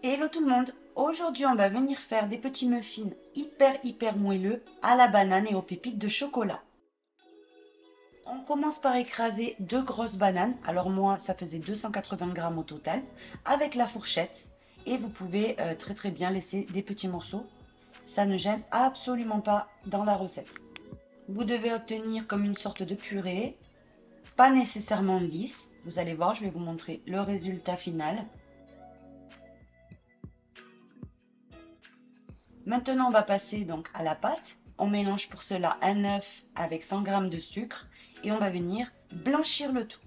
Hello tout le monde! Aujourd'hui, on va venir faire des petits muffins hyper moelleux à la banane et aux pépites de chocolat. On commence par écraser deux grosses bananes. Alors moi, ça faisait 280 grammes au total, avec la fourchette. Et vous pouvez très bien laisser des petits morceaux. Ça ne gêne absolument pas dans la recette. Vous devez obtenir comme une sorte de purée, pas nécessairement lisse. Vous allez voir, je vais vous montrer le résultat final. Maintenant, on va passer donc à la pâte. On mélange pour cela un œuf avec 100 g de sucre et on va venir blanchir le tout.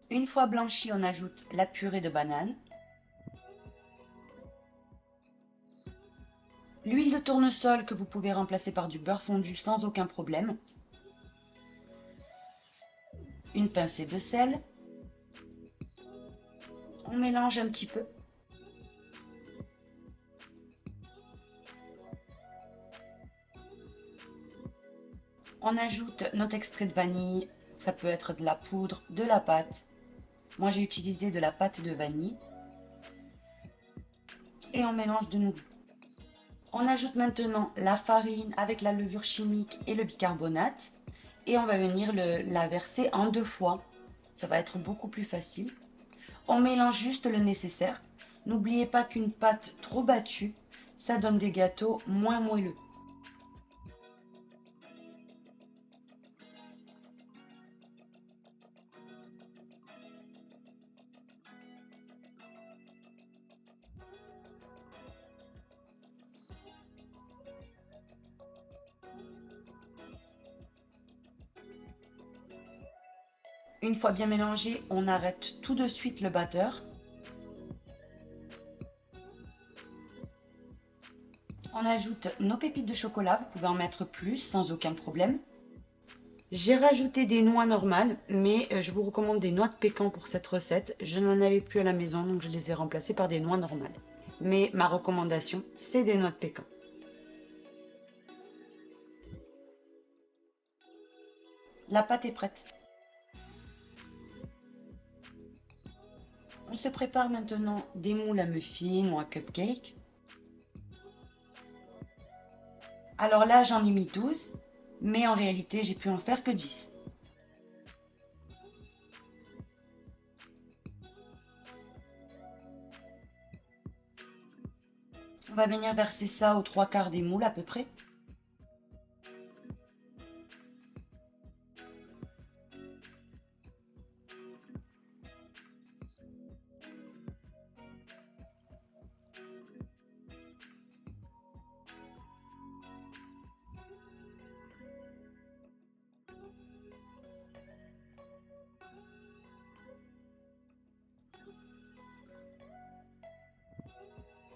Une fois blanchi, on ajoute la purée de banane, l'huile de tournesol que vous pouvez remplacer par du beurre fondu sans aucun problème, une pincée de sel, on mélange un petit peu. On ajoute notre extrait de vanille, ça peut être de la poudre, de la pâte. Moi j'ai utilisé de la pâte de vanille. Et on mélange de nouveau. On ajoute maintenant la farine avec la levure chimique et le bicarbonate. Et on va venir la verser en 2 fois. Ça va être beaucoup plus facile. On mélange juste le nécessaire. N'oubliez pas qu'une pâte trop battue, ça donne des gâteaux moins moelleux. Une fois bien mélangé, on arrête tout de suite le batteur. On ajoute nos pépites de chocolat, vous pouvez en mettre plus sans aucun problème. J'ai rajouté des noix normales, mais je vous recommande des noix de pécan pour cette recette. Je n'en avais plus à la maison, donc je les ai remplacées par des noix normales. Mais ma recommandation, c'est des noix de pécan. La pâte est prête. On se prépare maintenant des moules à muffins ou à cupcake. Alors là, j'en ai mis 12, mais en réalité, j'ai pu en faire que 10. On va venir verser ça aux 3/4 des moules à peu près.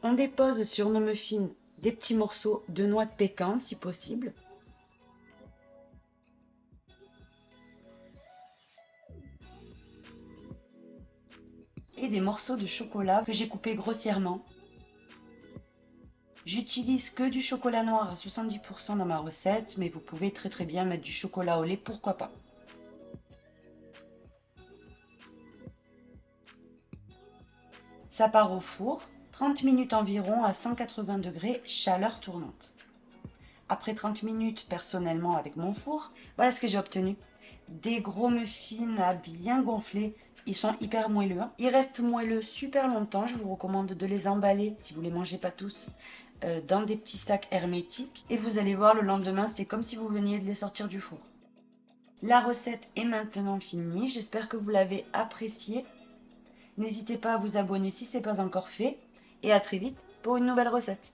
On dépose sur nos muffins des petits morceaux de noix de pécan si possible. Et des morceaux de chocolat que j'ai coupés grossièrement. J'utilise que du chocolat noir à 70% dans ma recette, mais vous pouvez très bien mettre du chocolat au lait, pourquoi pas. Ça part au four, 30 minutes environ à 180 degrés, chaleur tournante. Après 30 minutes, personnellement, avec mon four, voilà ce que j'ai obtenu. Des gros muffins à bien gonfler. Ils sont hyper moelleux. Ils restent moelleux super longtemps. Je vous recommande de les emballer, si vous ne les mangez pas tous, dans des petits sacs hermétiques. Et vous allez voir, le lendemain, c'est comme si vous veniez de les sortir du four. La recette est maintenant finie. J'espère que vous l'avez appréciée. N'hésitez pas à vous abonner si ce n'est pas encore fait. Et à très vite pour une nouvelle recette.